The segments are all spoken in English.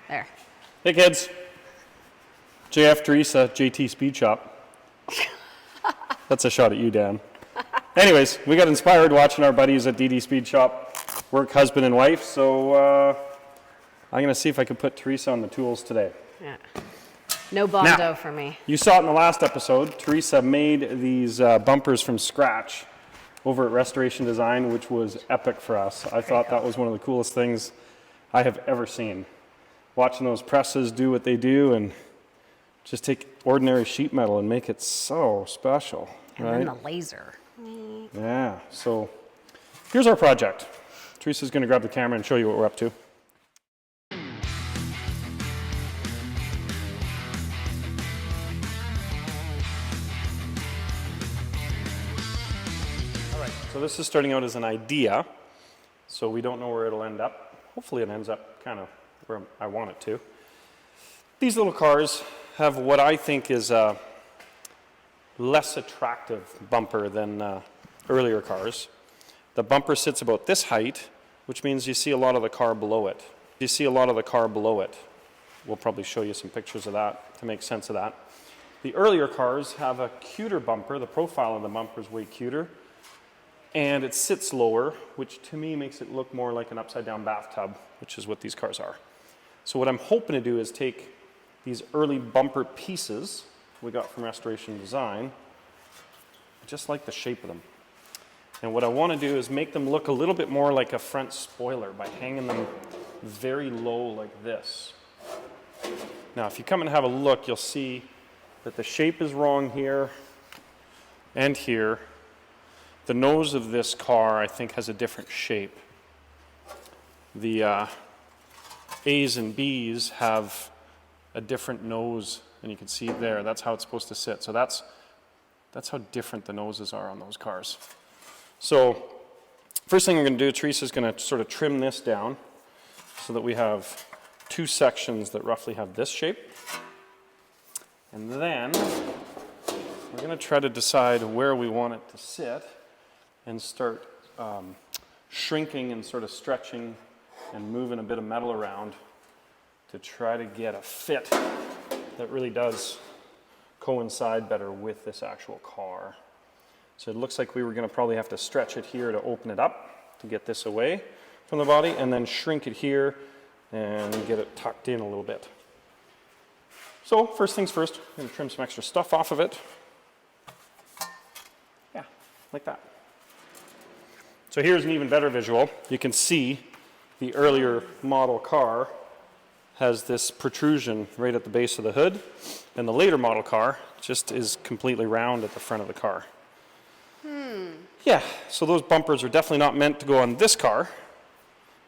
There. Hey kids. JF Teresa, JT Speed Shop. That's a shot at you, Dan. Anyways, we got inspired watching our buddies at DD Speed Shop work husband and wife, so I'm going to see if I can put Teresa on the tools today. Yeah. No Bondo for me. You saw it in the last episode. Teresa made these bumpers from scratch over at Restoration Design, which was epic for us. I thought that was one of the coolest things I have ever seen. Watching those presses do what they do and just take ordinary sheet metal and make it so special. And right? then the laser. Yeah, so here's our project. Teresa's going to grab the camera and show you what we're up to. So this is starting out as an idea, so we don't know where it'll end up. Hopefully it ends up kind of where I want it to. These little cars have what I think is a less attractive bumper than earlier cars. The bumper sits about this height, which means you see a lot of the car below it. You see a lot of the car below it. We'll probably show you some pictures of that to make sense of that. The earlier cars have a cuter bumper. The profile of the bumper is way cuter. And it sits lower, which to me makes it look more like an upside-down bathtub, which is what these cars are. So what I'm hoping to do is take these early bumper pieces we got from Restoration Design, I just like the shape of them. And what I want to do is make them look a little bit more like a front spoiler by hanging them very low like this. Now, if you come and have a look, you'll see that the shape is wrong here and here. The nose of this car, I think, has a different shape. The A's and B's have a different nose, and you can see there, that's how it's supposed to sit. So that's how different the noses are on those cars. So first thing we're going to do, Teresa's going to sort of trim this down so that we have two sections that roughly have this shape. And then we're going to try to decide where we want it to sit and start shrinking and sort of stretching and moving a bit of metal around to try to get a fit that really does coincide better with this actual car. So it looks like we were going to probably have to stretch it here to open it up to get this away from the body, and then shrink it here and get it tucked in a little bit. So first things first, I'm going to trim some extra stuff off of it. Yeah, like that. So here's an even better visual. You can see the earlier model car has this protrusion right at the base of the hood, and the later model car just is completely round at the front of the car. Yeah, so those bumpers are definitely not meant to go on this car.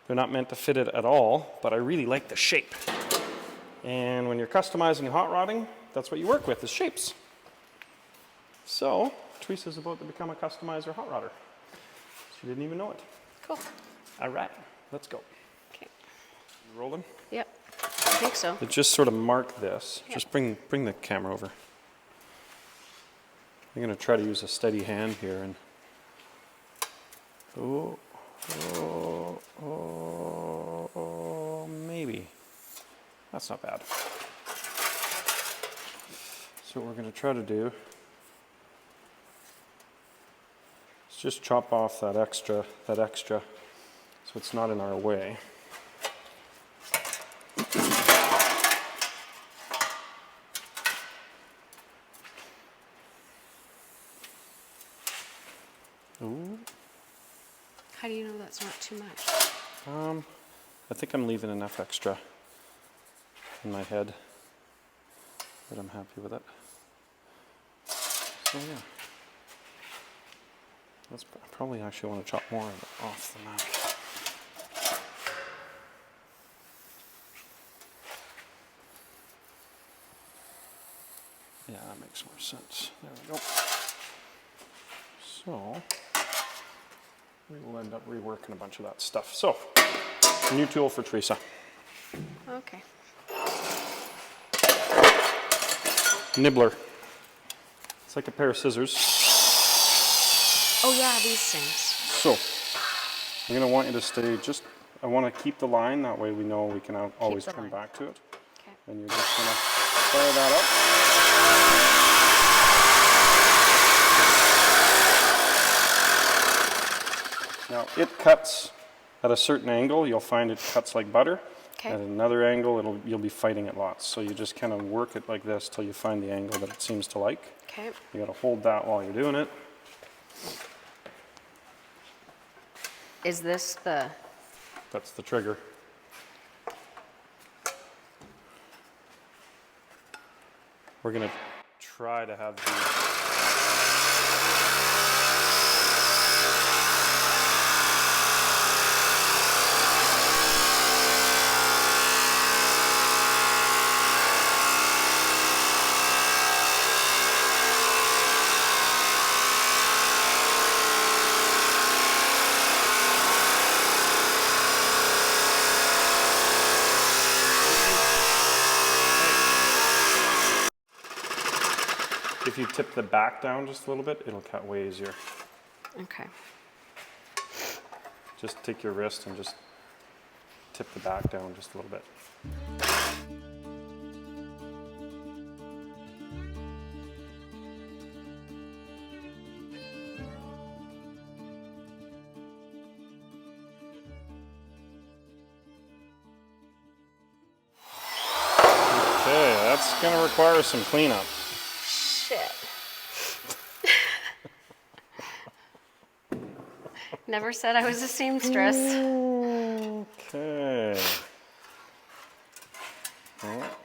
They're not meant to fit it at all, but I really like the shape. And when you're customizing and hot rodding, that's what you work with, is shapes. So Teresa's about to become a customizer hot rodder. She didn't even know it. Cool. All right, let's go. Okay. You rolling? Yep. I think so. So just sort of mark this. Yep. Just bring the camera over. I'm going to try to use a steady hand here and maybe. That's not bad. So what we're going to try to do is just chop off that extra, so it's not in our way. Ooh. How do you know that's not too much? I think I'm leaving enough extra in my head that I'm happy with it. So yeah. Let's probably actually want to chop more of it off than that. Yeah, that makes more sense. There we go. So we will end up reworking a bunch of that stuff. So, new tool for Teresa. Okay. Nibbler. It's like a pair of scissors. Oh yeah, these things. So, I'm going to want you to stay just I want to keep the line, that way we know we can always the come line. back to it. Okay. And you're just going to fire that up. Now it cuts at a certain angle. You'll find it cuts like butter. Okay. At another angle, you'll be fighting it lots. So you just kind of work it like this till you find the angle that it seems to like. Okay. You got to hold that while you're doing it. Is this the... That's the trigger. We're going to try to have the... If you tip the back down just a little bit, it'll cut way easier. Okay. Just take your wrist and just tip the back down just a little bit. Okay, that's going to require some cleanup. Shit. Never said I was a seamstress. Okay. Oh,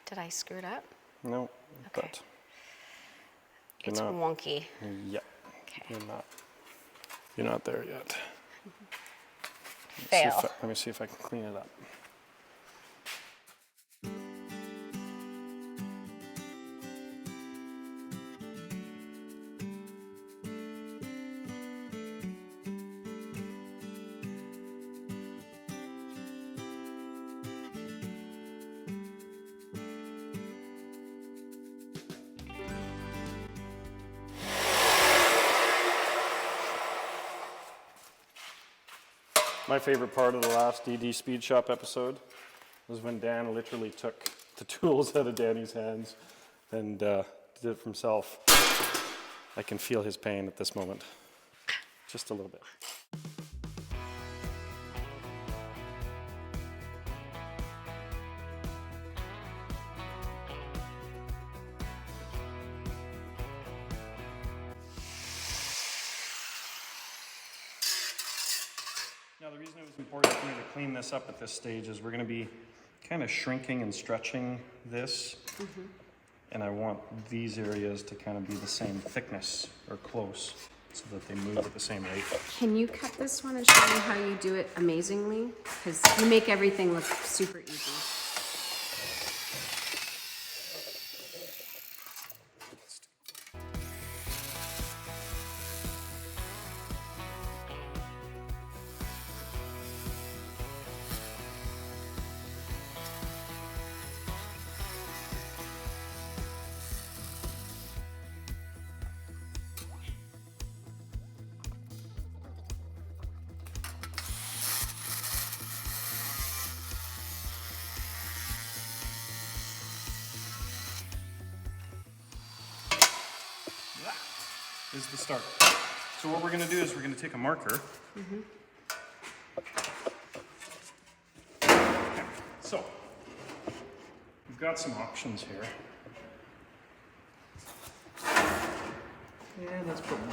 Did I screw it up? no, Okay. but It's not- wonky. yeah, Okay. you're not there yet. Fail. Let me see if I can clean it up. My favorite part of the last DD Speed Shop episode was when Dan literally took the tools out of Danny's hands and did it for himself. I can feel his pain at this moment, just a little bit. Now the reason it was important for me to clean this up at this stage is we're going to be kind of shrinking and stretching this. And I want these areas to kind of be the same thickness or close so that they move at the same rate. Can you cut this one and show me how you do it amazingly? Because you make everything look super easy. Is the start. So what we're going to do is we're going to take a marker. Okay. So we've got some options here. Yeah, that's probably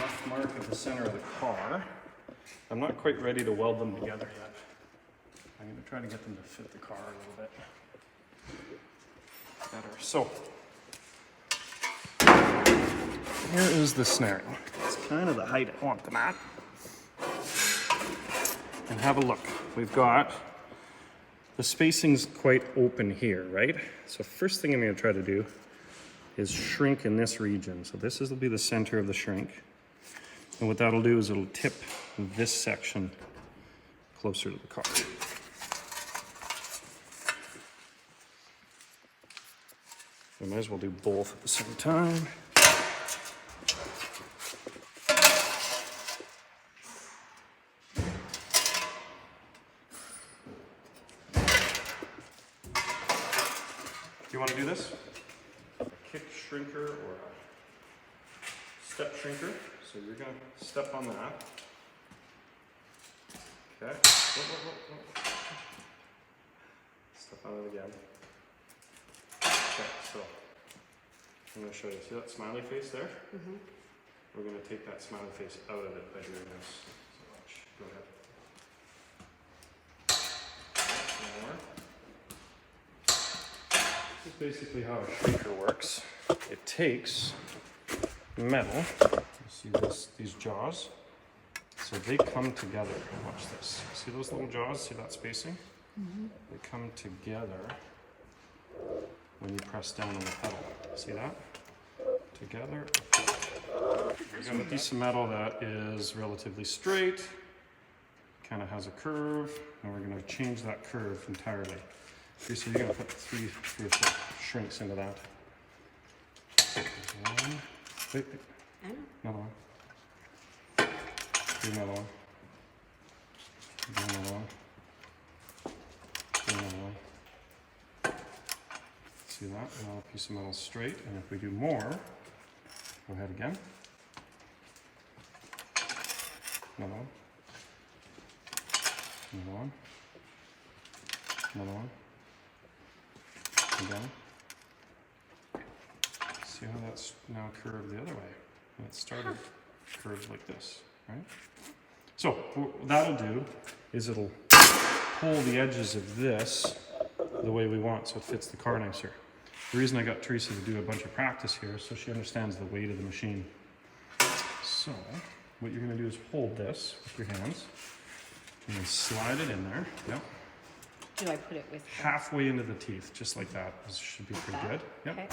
rough mark at the center of the car. I'm not quite ready to weld them together yet. I'm going to try to get them to fit the car a little bit better. So here is the snare. It's kind of the height I want them at. And have a look. We've got the spacing's quite open here, right? So first thing I'm going to try to do is shrink in this region. So this will be the center of the shrink. And what that'll do is it'll tip this section closer to the car. I might as well do both at the same time. you want to do this? A kick shrinker or a step shrinker. So you're going to step on that. Okay. Step on it again. Okay, so I'm going to show you. See that smiley face there? Mm-hmm. We're going to take that smiley face out of it by doing this. So watch. Go ahead. More. This is basically how a shrinker works. It takes metal. You see these jaws? So they come together. Watch this. See those little jaws? See that spacing? Mm-hmm. They come together when you press down on the pedal. See that? Together. We've got a piece of metal that is relatively straight, kind of has a curve, and we're going to change that curve entirely. Okay, so you're going to put three or four shrinks into that. One. Wait. Another one. Do another one. Do another one. Do another one. See that? Another piece of metal straight. And if we do more, go ahead again. Another one. Another one. Another one. Again. See how that's now curved the other way? And it started curved like this, right? So what that'll do is it'll pull the edges of this the way we want so it fits the car nicer. The reason I got Teresa to do a bunch of practice here is so she understands the weight of the machine. So what you're going to do is hold this with your hands and then slide it in there. Yep. Do I put it with halfway into the teeth, just like that. This should be pretty good. Yep. Okay.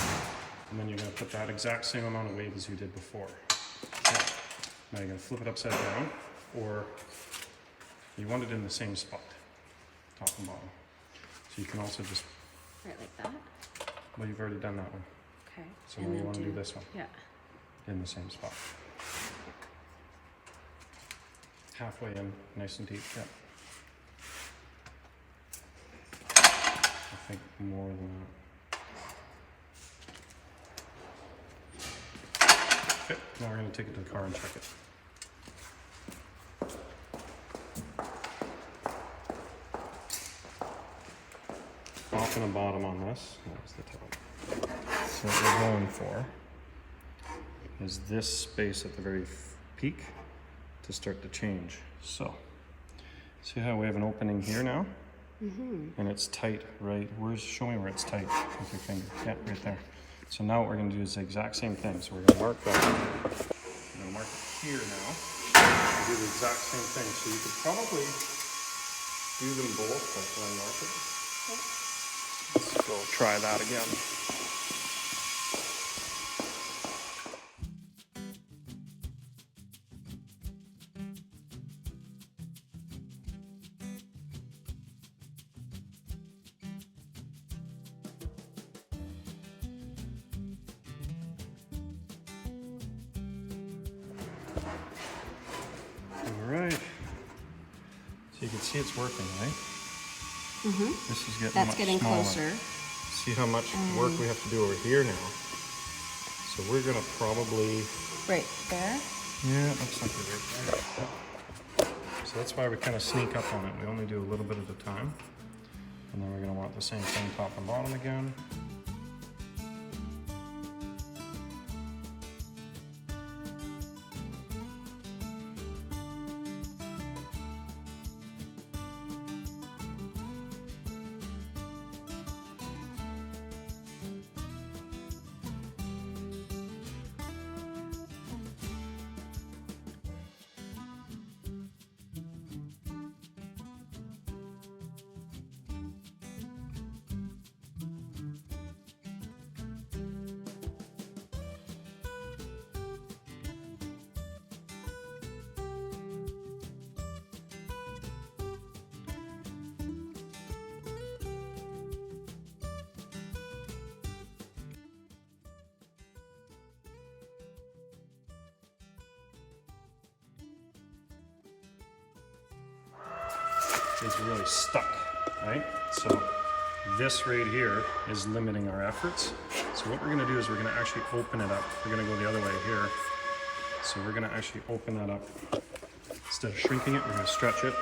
And then you're going to put that exact same amount of weight as you did before. Okay. Now you're going to flip it upside down, or you want it in the same spot, top and bottom. So you can also just... Right like that? Well, you've already done that one. Okay. So now you want to do this one. Yeah. In the same spot. Halfway in, nice and deep. Yeah. I think more than that. Okay, now we're going to take it to the car and check it. Top and a bottom on this. That was the top. So what we're going for is this space at the very peak to start to change. So, see how we have an opening here now? Mm-hmm. And it's tight, right? Show me where it's tight with your finger. Yeah, right there. So now what we're going to do is the exact same thing. So we're going to mark that. We're going to mark it here now. And do the exact same thing. So you could probably do them both, but when I mark it. Let's go try that again. Alright, so you can see it's working, right? Mm-hmm. This is getting That's much getting smaller. closer. See how much work we have to do over here now. So we're going to probably... Right there? Yeah, it looks like we're right there. Yep. So that's why we kind of sneak up on it. We only do a little bit at a time. And then we're going to want the same thing top and bottom again. It's really stuck, right? So this right here is limiting our efforts. So what we're gonna do is we're gonna actually open it up. We're gonna go the other way here. So we're gonna actually open that up. Instead of shrinking it, we're gonna stretch it.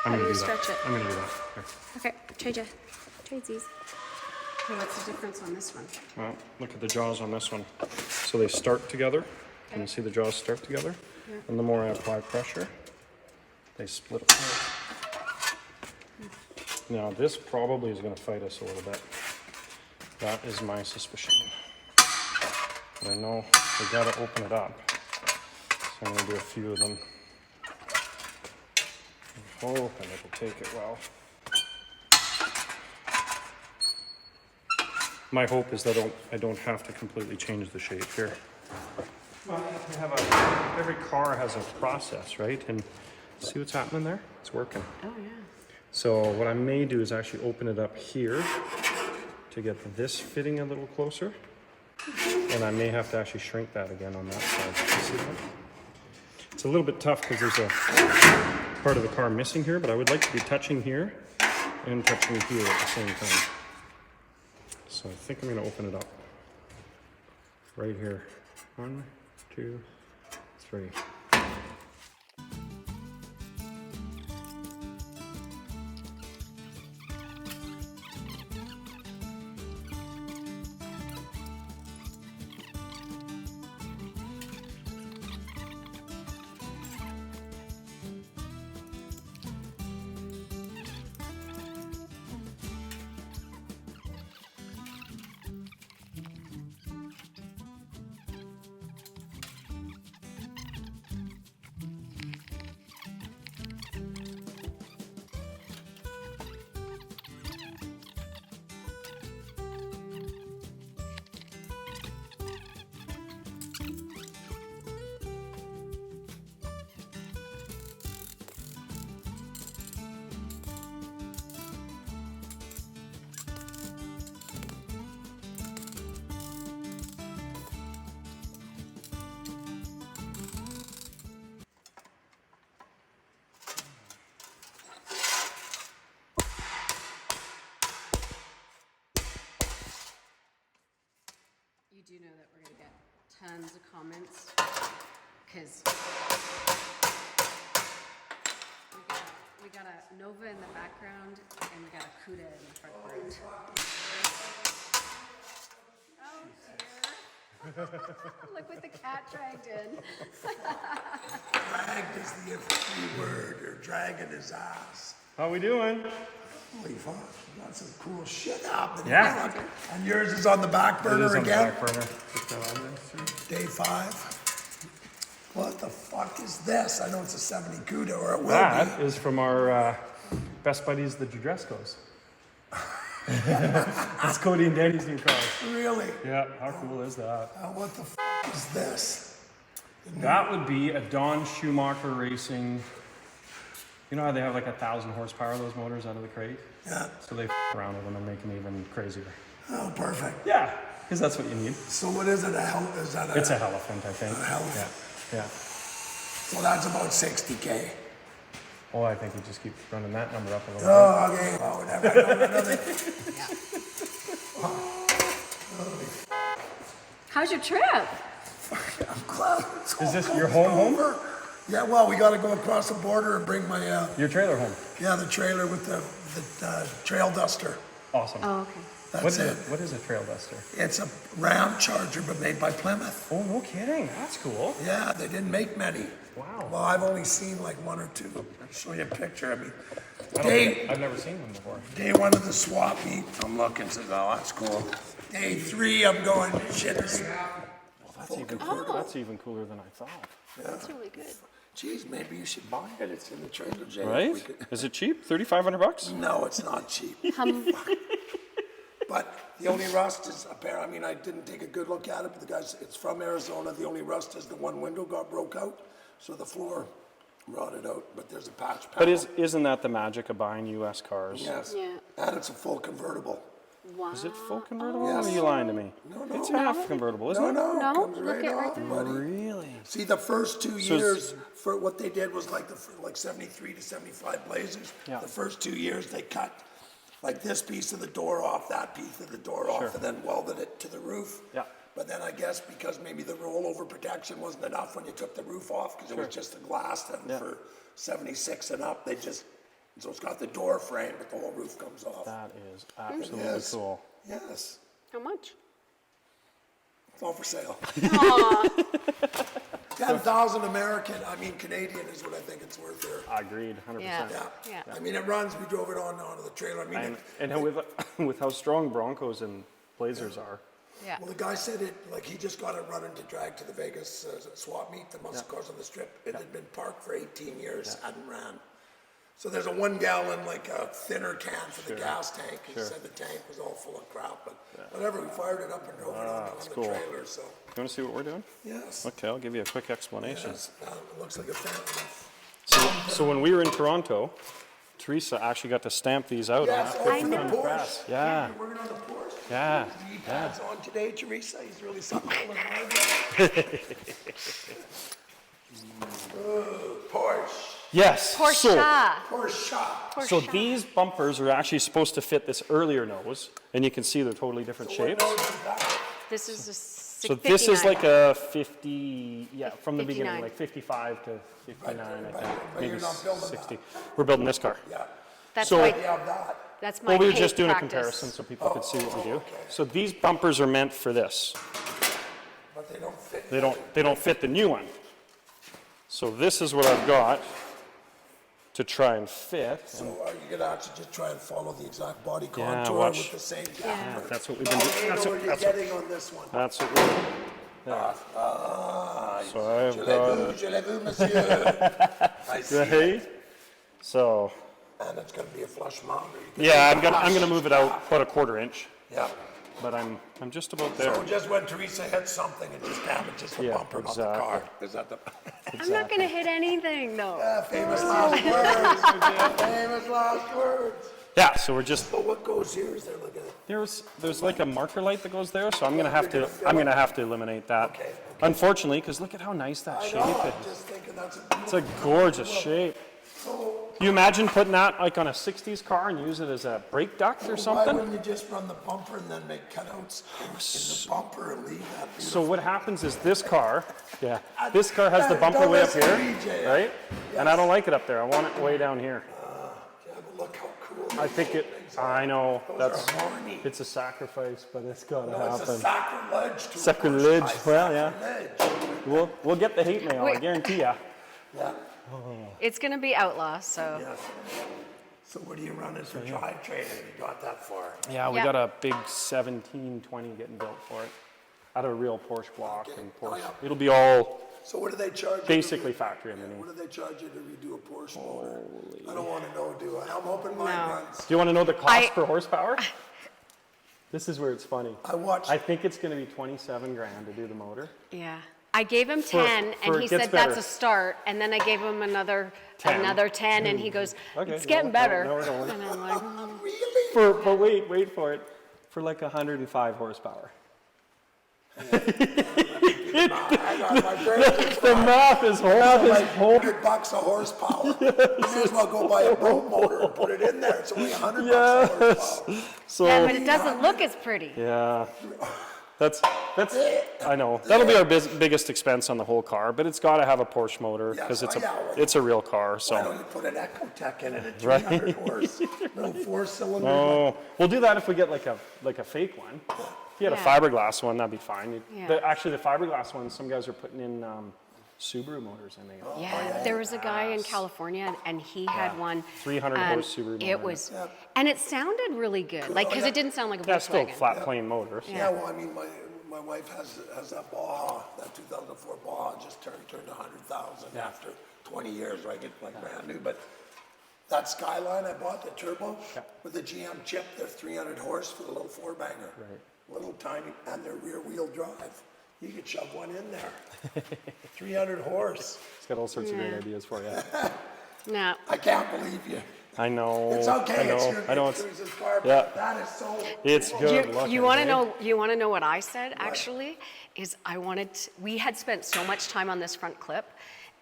I'm gonna do that. Stretch it? I'm gonna do that. Here. Okay, trade these. Okay, what's the difference on this one? Well, look at the jaws on this one. So they start together. Can you see the jaws start together? Yeah. And the more I apply pressure, they split apart. Now this probably is going to fight us a little bit. That is my suspicion. But I know we got to open it up. So I'm going to do a few of them. I'm hoping it'll take it well. My hope is that I don't have to completely change the shape here. Well, every car has a process, right? And see what's happening there? It's working. Oh yeah. So what I may do is actually open it up here to get this fitting a little closer. And I may have to actually shrink that again on that side. You see that? It's a little bit tough because there's a part of the car missing here, but I would like to be touching here and touching here at the same time. So I think I'm going to open it up right here. 1, 2, 3. You do know that we're going to get tons of comments because we got a Nova in the background and we got a Cuda in the front room. Oh dear. Look what the cat dragged in. Dragged is the infantry word. You're dragging his ass. How we doing? Holy fuck, you got some cool shit happening. Yeah. And yours is on the back burner It is on the again? back burner. Day 5. What the fuck is this? I know it's a 70 Cuda, or it will That be. is from our best buddies, the Judrescos. That's Cody and Danny's new car. Really? Yeah, how cool is that? What the fuck is this? That would be a Don Schumacher Racing. You know how they have like 1,000 horsepower, those motors out of the crate? Yeah. So they f around with them and make them even crazier. Oh, perfect. Yeah, because that's what you need. So what is it? Is that It's a Heliphant, I think. A Heliphant. Yeah. So that's about 60K. Oh, I think you just keep running that number up a little Oh, okay. Oh, whatever. How's your trip? I'm glad it's Is this all your home? over. Yeah, well, we got to go across the border and bring my, Your trailer home. yeah, the trailer with the trail duster. Awesome. Oh, okay. That's it. What is a trail duster? It's a Ram Charger, but made by Plymouth. Oh, no kidding. That's cool. Yeah, they didn't make many. Wow. Well, I've only seen like 1 or 2. I'll show you a picture. I mean, I've never seen them before. day 1 of the swap meet, I'm looking, says, oh, that's cool. Day 3, I'm going, shit, this That's even cooler than I thought. That's really good. Geez, maybe you should buy it. It's in the trailer, Jay. Right? We could- Is it cheap? $3,500? No, it's not cheap. But the only rust is apparent. I mean, I didn't take a good look at it, but the guys, it's from Arizona. The only rust is the one window got broke out, so the floor rotted out. But there's a patch panel. But isn't that the magic of buying U.S. cars? Yes. Yeah. And it's a full convertible. Wow. Is it full convertible? Yes. Or are you lying to me? No, no. It's half convertible, isn't it? No, No, it comes look right at right off, there. buddy. Really? See, the first 2 So years, for what they did was like 73 to 75 Blazers. Yeah. The first 2 years they cut like this piece of the door off, that piece of the door off, and then welded it to the roof. Yeah. But then I guess because maybe the rollover protection wasn't enough when you took the roof off, because it was just the glass, then for 76 and up, so it's got the door frame, but the whole roof comes off. That is absolutely cool. Yes. How much? It's all for sale. Aw. 10,000 Canadian is what I think it's worth here. Agreed, 100%. Yeah. Yeah. I mean, it runs. We drove it onto the trailer. I mean, And with how strong Broncos and Blazers are. Yeah. well, the guy said he just got it running to drag to the Vegas swap meet, the muscle cars on the strip. It had been parked for 18 years, hadn't ran. So there's a 1 gallon, like a thinner can for the gas tank. He said the tank was all full of crap, but whatever, we fired it up and drove it on the cool. trailer, so. You want to see what we're doing? Yes. Okay, I'll give you a quick explanation. Yes. It looks like a fan. So when we were in Toronto, Teresa actually got to stamp these out Yes, on a I know. 50-ton press. Yeah. You're working on the Porsche? Yeah. The E-pads on today, Teresa. He's really something pulling hard. Porsche. Yes. Porsche. So these bumpers are actually supposed to fit this earlier nose, and you can see they're totally different shapes. This is a So this is like a 50, from the beginning, 59. like 55 to 59, I think, But maybe you're not building 60. that. We're building this car. Yeah. That's So- my You have that. that's my Well, we were paint just doing a practice. comparison so people could see what we do. So these bumpers are meant for this. But they don't fit. They don't fit the new one. So this is what I've got to try and fit. So are you gonna actually just try and follow the exact body Yeah, contour watch. with the same gap? Yeah. That's what we've been doing. You know what you're getting on this one. That's what we're So I've got, Je l'ai vu, monsieur. I see. right? So, And it's gonna be a flush mount. or you can yeah, make a I'm gonna flush move it out shaft. about a 1/4 inch, Yeah. but I'm just about there. So just when Teresa hits something, it just damages the Yeah, bumper, not the exactly. car. Is that the I'm not gonna hit anything though. famous last words? Famous last words. Yeah, so we're just But what goes here is they're looking at. there's like a marker light that goes there, so I'm gonna have to eliminate that. Okay. Unfortunately, because look at how nice that I shape know, I'm is. just thinking that's a It's a beautiful. gorgeous shape. So You imagine putting that like on a 60s car and use it as a brake duct or why something? wouldn't you just run the bumper and then make cutouts in the bumper and leave that beautiful? So what happens is this car has the bumper way up Don't here, listen to BJ. right? And I don't like it up there. I want it way down here. Yeah, but look how cool. I think I know, Those are horny. it's a sacrifice, but it's gotta No, it's a happen. sacrilege to a Sacrilege, Porsche. well, yeah. Sacrilege. We'll get the hate mail, I Wait. guarantee ya. Yeah. It's gonna be Outlaw, so Yeah. So what do you run as your drivetrain if you got that far? Yeah, we Yeah. got a big 1720 getting built for it. Out of a real Porsche block Okay. and Oh, Porsche. yeah. It'll be all So what do they charge you? basically factory underneath. What do they charge you to redo a Porsche motor? I don't want to know, do I? I'm hoping mine No. runs. Do you want to know the cost I- per horsepower? This is where it's funny. I watched. I think it's going to be 27 grand to do the motor. yeah. I gave him 10 for and it he gets said that's better. a start, and then I gave him another 10. 10 and he goes, Okay, it's getting well, better. no, we're going. And I'm like, Really? But wait for it. For like 105 horsepower. I got my brain. The math is Like horrible. $100 a horsepower. You may as well go buy a boat motor and put it in there. It's only $100 a horsepower. So yeah, but it doesn't look as pretty. yeah, that's I know that'll be our biggest expense on the whole car, but it's got to have a Porsche motor because it's a real car. Why So don't you put an Ecotec in it at Right. 300 horse? Little 4-cylinder. oh, we'll do that if we get like a fake one. If you had a Yeah. fiberglass one, that'd be fine. Yeah. Actually, the fiberglass ones, some guys are putting in Subaru motors in there. Yeah, there was a guy in California and he had one. 300 and horse Subaru It motor. was, and it sounded really good, like, because it didn't sound like a That's still Volkswagen. flat plane motors. Yeah, well, I mean, my wife has that Baja, that 2004 Baja, just turned 100,000 after 20 years, right? It's like brand new, but that Skyline I bought, the turbo, with the GM chip, they're 300 horse for the little 4-banger. Right. Little tiny, and they're rear-wheel drive. You could shove one in there. 300 horse. It's got all sorts of great ideas for you. No, I can't believe you. I know. It's okay. I know. It's your I know. It's Teresa's car, but yeah. that is so. It's good looking. you want to eh? know? You want to know what I said? Actually, is we had spent so much time on this front clip,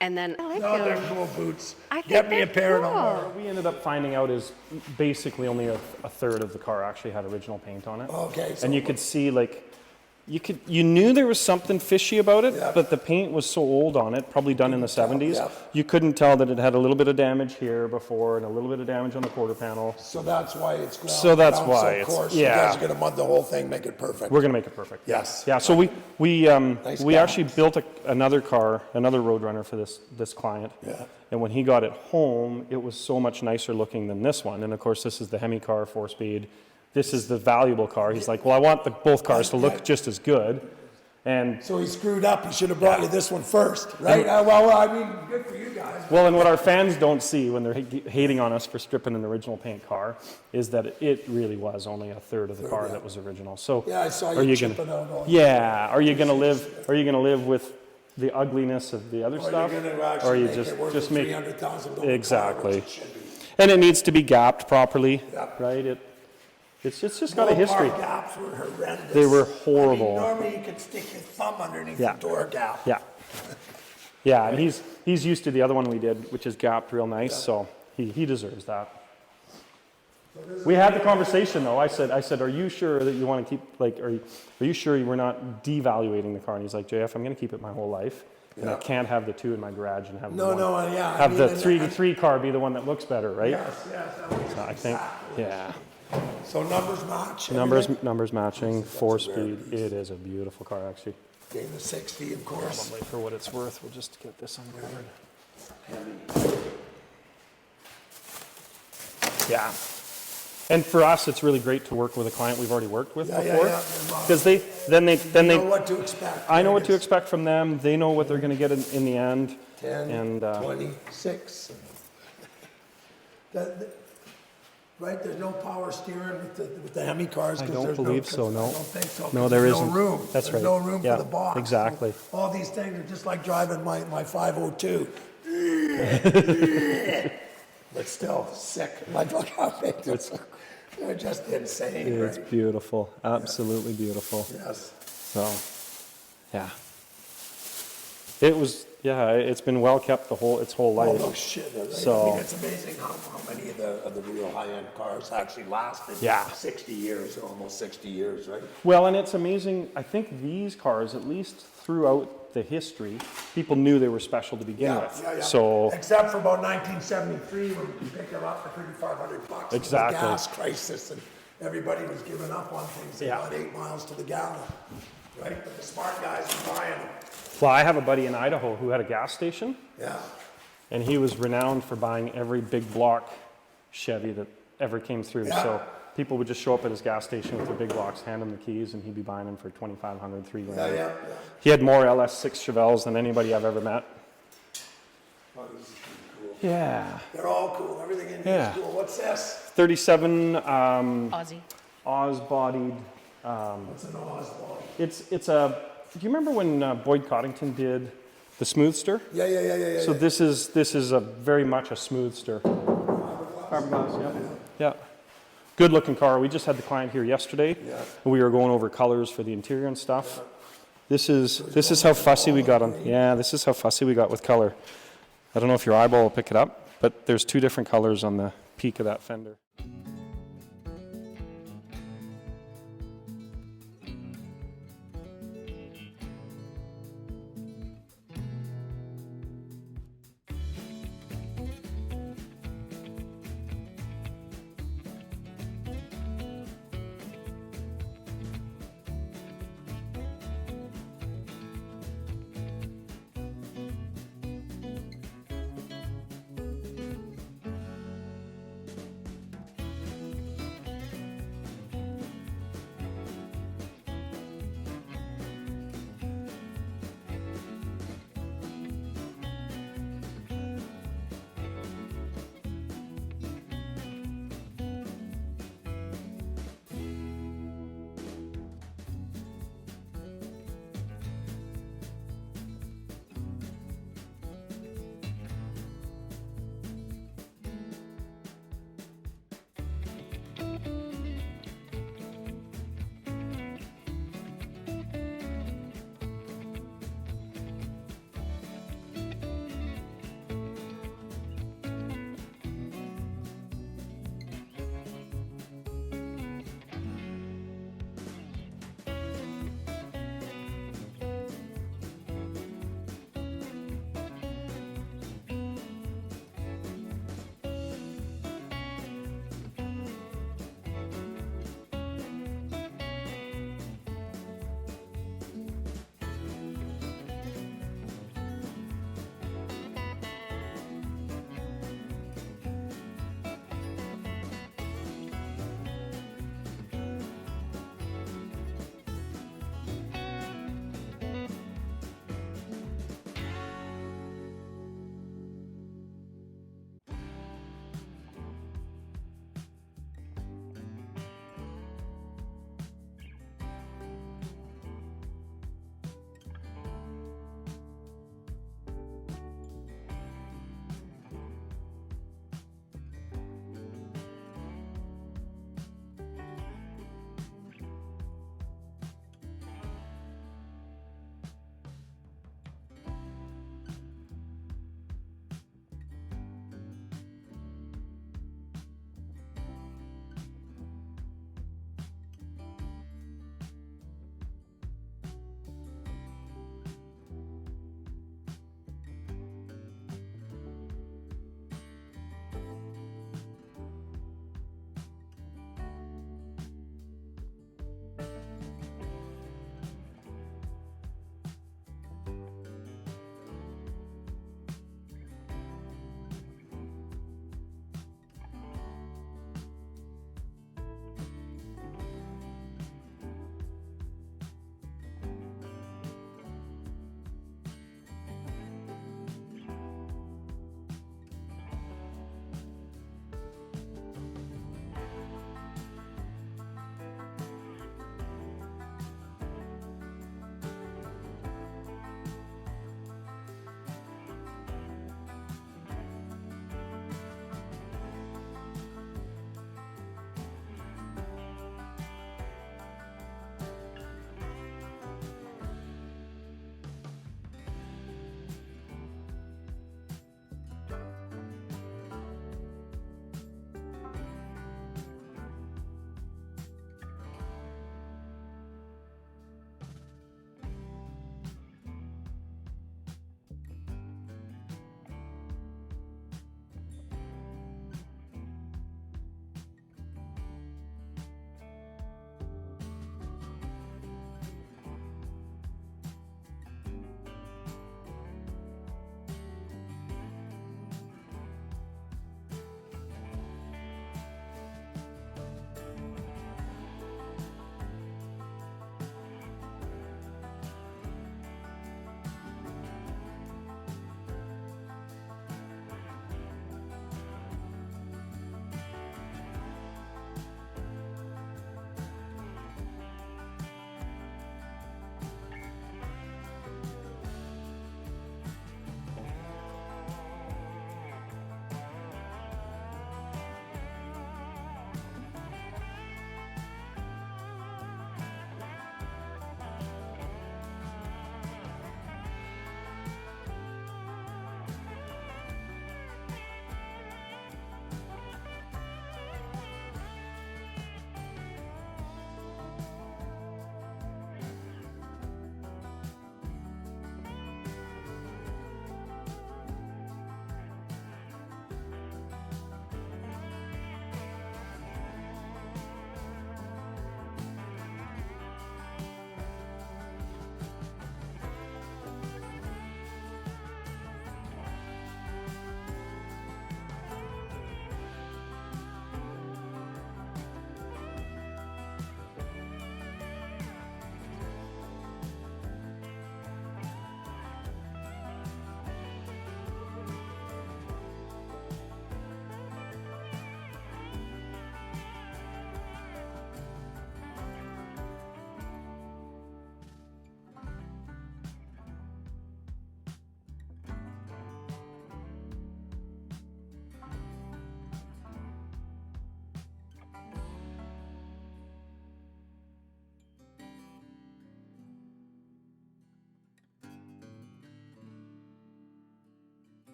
And then I like No, they're them. cool boots. I think Get me a they're pair cool. no more. What we ended up finding out is basically only a third of the car actually had original paint on it. Okay, so And you could see like, you knew there was something fishy about it, Yeah. but the paint was so old on it, probably done in the 70s, yeah. you couldn't tell that it had a little bit of damage here before and a little bit of damage on the quarter panel. So that's why it's ground. So that's ground why so it's- coarse. yeah. You guys are gonna mud the whole thing, make it perfect. We're gonna make it perfect. Yes. Yeah. So we Nice actually built another car, another Road Runner for this client. Yeah. And when he got it home, it was so much nicer looking than this one. And of course, this is the Hemi car, 4-speed. This is the valuable car. He's like, well, I want both cars to look just as good. And So he screwed up. He should have brought you this one first, right? Well, I mean, good for you guys. well, and what our fans don't see when they're hating on us for stripping an original paint car is that it really was only a third of the car that was original. So Yeah, I saw are you you chipping gonna, out all. yeah, are you gonna live with the ugliness of the other Or stuff, you're gonna or actually you make it worth just a make $300,000 exactly, car, which it should be. and it needs to be gapped properly, Yeah. right? It's just got a history. Door gaps were horrendous. They were I mean, horrible. normally you could stick your thumb underneath Yeah. the door gap. Yeah, yeah, and he's used to the other one we did, which is gapped real nice, so he deserves that. We had the conversation though. I said, are you sure that you want to keep are you sure you were not devaluating the car? And he's like, JF, I'm going to keep it my whole life, and I Yeah. can't have the two in my garage and have No, the one, no, yeah. I have mean, the and- 3 car be the one that looks better, right? Yes, that makes So I think, exactly. yeah, So numbers match. numbers matching, That's a 4-speed. rare It is a beautiful car actually. Game of 60, of course. Probably for what it's worth, we'll just get this uncovered. Yeah. And for us, it's really great to work with a client we've already worked with Yeah, yeah, before, yeah. because You know they what to expect. I know what to expect from them. They know what they're going to get in the end. 10, And 26. Right, there's no power steering with the Hemi cars. I 'cause don't there's believe so, no. I don't think so. No, 'cause there there's isn't. No room. That's There's right. no room Yeah, for the box. exactly. So all these things are just like driving my 502. But still sick. Like, look how big this is. They're just insane. it's Right? beautiful, absolutely beautiful. Yes. So, yeah, it was. Yeah, it's been well kept its whole Oh, life. no shit. Right? So- I mean, it's amazing how many of the real high-end cars actually lasted. Yeah. 60 years, almost 60 years, right? Well, and it's amazing. I think these cars, at least throughout the history, people knew they were special to begin with. So Except for about 1973 when you picked them up for $3,500. Exactly. The gas crisis and everybody was giving up on things at Yeah. about 8 miles to the gallon, right? But the smart guys were buying them. well, I have a buddy in Idaho who had a gas station, Yeah. and he was renowned for buying every big block Chevy that ever came through. Yeah. So people would just show up at his gas station with their big blocks, hand him the keys, and he'd be buying them for $2,500, $3,000. Yeah. He had more LS6 Chevelles than anybody I've ever met. Oh, this is pretty cool. Yeah. They're all cool. Everything in here Yeah. is cool. What's this? 37 Aussie. Oz-bodied. What's an Oswald? It's a. Do you remember when Boyd Coddington did the Smoothster? Yeah. So this is a very much a Smoothster. Fiberglass, yeah. Yeah. Good looking car. We just had the client here yesterday. Yeah. We were going over colors for the interior and stuff. This is how fussy we got on. Yeah, this is how fussy we got with color. I don't know if your eyeball will pick it up, but there's 2 different colors on the peak of that fender.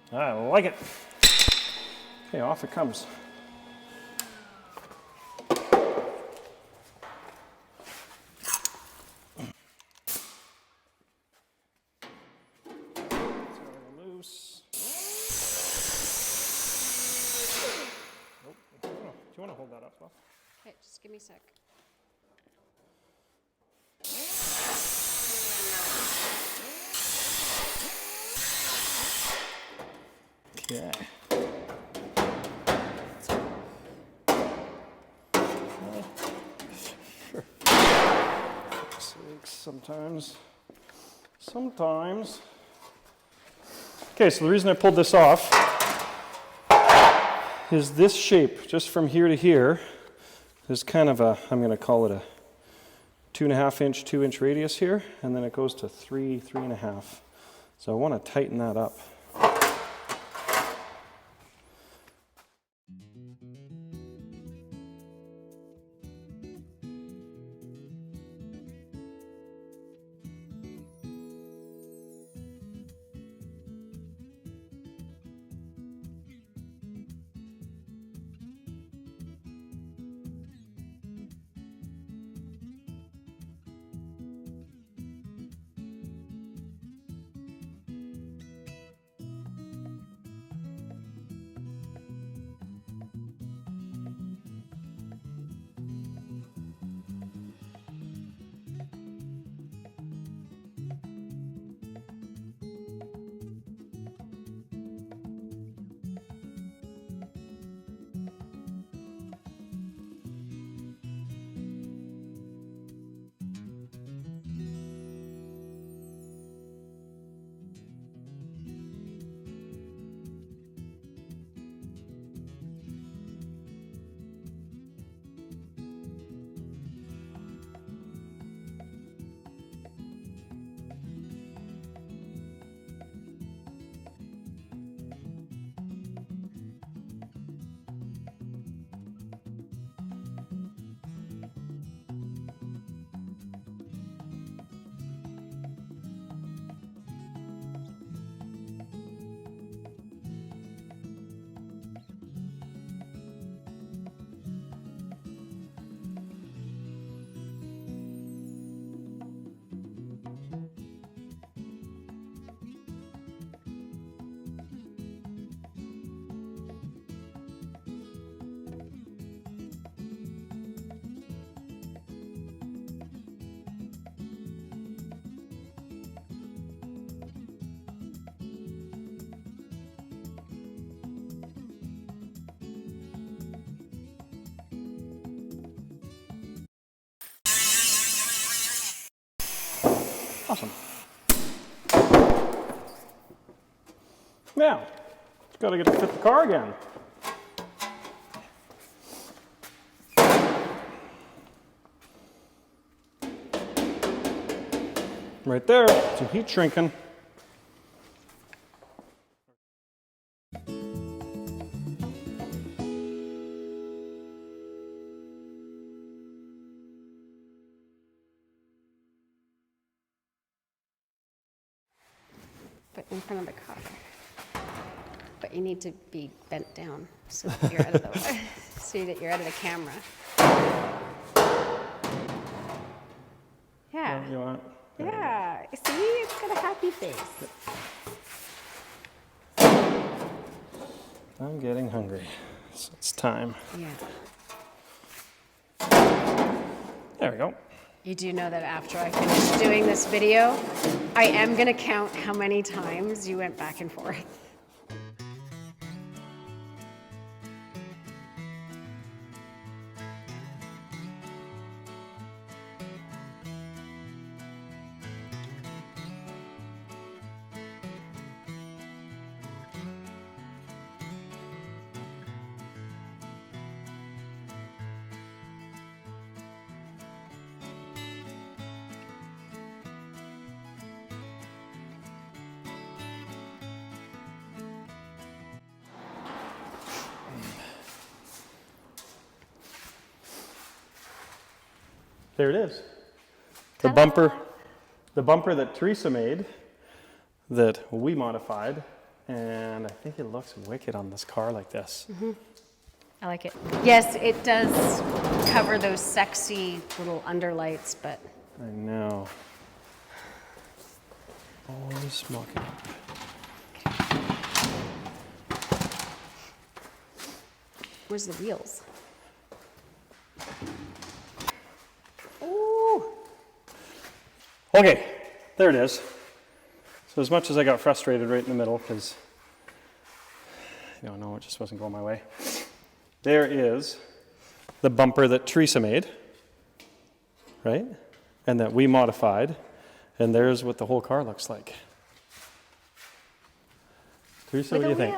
I like it. Okay, off it comes. Loose. Oh, do you want to hold that up, Bob? Okay, just give me a sec. Okay. Sure. Sometimes. Okay, so the reason I pulled this off is this shape, just from here to here, is kind of a, I'm going to call it a 2.5 inch, 2 inch radius here, and then it goes to 3.5. So I want to tighten that up. Awesome. Now, got to get to fit the car again. Right there, some heat shrinking. But in front of the car. But you need to be bent down so that you're out of the way, so that you're out of the camera. Yeah. You want? Yeah. See, it's got a happy face. I'm getting hungry, so it's time. Yeah. There we go. You do know that after I finish doing this video, I am going to count how many times you went back and forth. There it is. The Ta-da! bumper that Teresa made, that we modified, And I think it looks wicked on this car like this. I like it. Yes, it does cover those sexy little underlights, but I know. Always smoke it up. where's the wheels? Ooh. Okay, there it is. So as much as I got frustrated right in the middle, because I don't know, it just wasn't going my way. There is the bumper that Teresa made, right? And that we modified. And there's what the whole car looks like. Teresa, what do you think?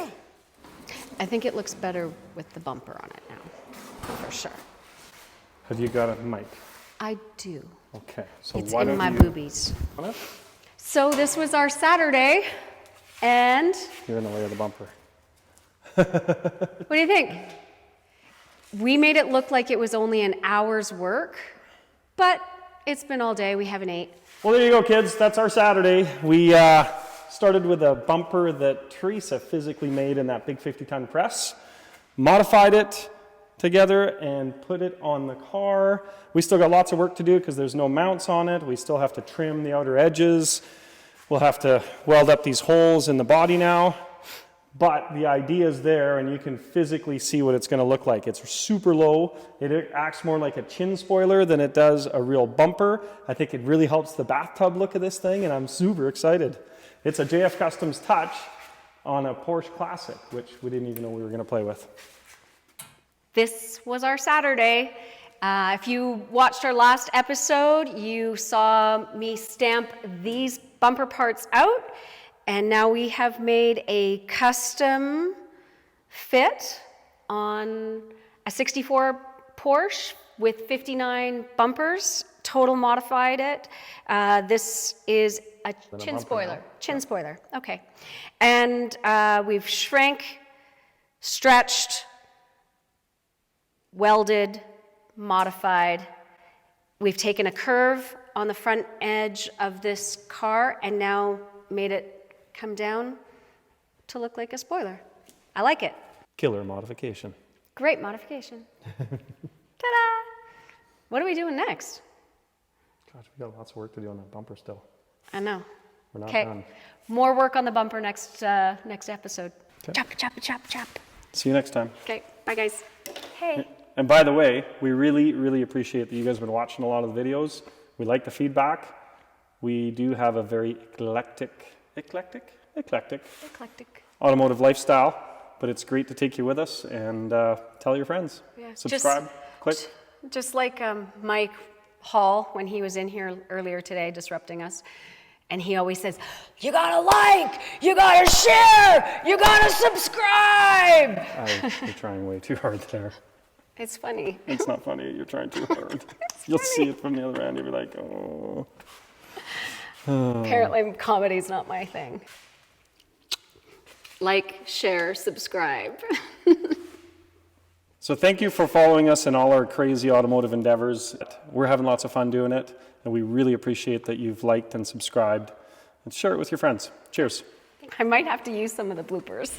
I think it looks better with the bumper on it now, for sure. Have you got a mic? I do. Okay, so It's why in don't my you... boobies. So this was our Saturday, and You're in the way of the bumper. what do you think? We made it look like it was only an hour's work, but it's been all day. We haven't ate. Well, there you go, kids. That's our Saturday. We started with a bumper that Teresa physically made in that big 50-ton press, modified it together, and put it on the car. We still got lots of work to do because there's no mounts on it. We still have to trim the outer edges. We'll have to weld up these holes in the body now. But the idea is there, and you can physically see what it's going to look like. It's super low. It acts more like a chin spoiler than it does a real bumper. I think it really helps the bathtub look of this thing, and I'm super excited. It's a JF Kustoms touch on a Porsche Classic, which we didn't even know we were going to play with. This was our Saturday. If you watched our last episode, you saw me stamp these bumper parts out. And now we have made a custom fit on a 64 Porsche with 59 bumpers, total modified it. This is a chin spoiler. Chin spoiler, okay. And we've shrank, stretched, welded, modified. We've taken a curve on the front edge of this car and now made it come down to look like a spoiler. I like it. Killer modification. Great modification. Ta-da! What are we doing next? Gosh, we got lots of work to do on that bumper still. I know. We're not Okay. done. More work on the bumper next episode. Okay. Chop, chop, chop, chop. See you next time. Okay, bye guys. Hey. And by the way, we really, really appreciate that you guys have been watching a lot of the videos. We like the feedback. We do have a very eclectic automotive lifestyle, but it's great to take you with us and tell your friends. Yeah. Subscribe, click. Just like Mike Hall when he was in here earlier today disrupting us. And he always says, you gotta like, you gotta share, you gotta subscribe. You're trying way too hard there. It's funny. It's not funny. You're trying too hard. You'll see it from the other end. You'll be like, oh. Apparently comedy's not my thing. Like, share, subscribe. So thank you for following us in all our crazy automotive endeavors. We're having lots of fun doing it, and we really appreciate that you've liked and subscribed. And share it with your friends. Cheers. I might have to use some of the bloopers.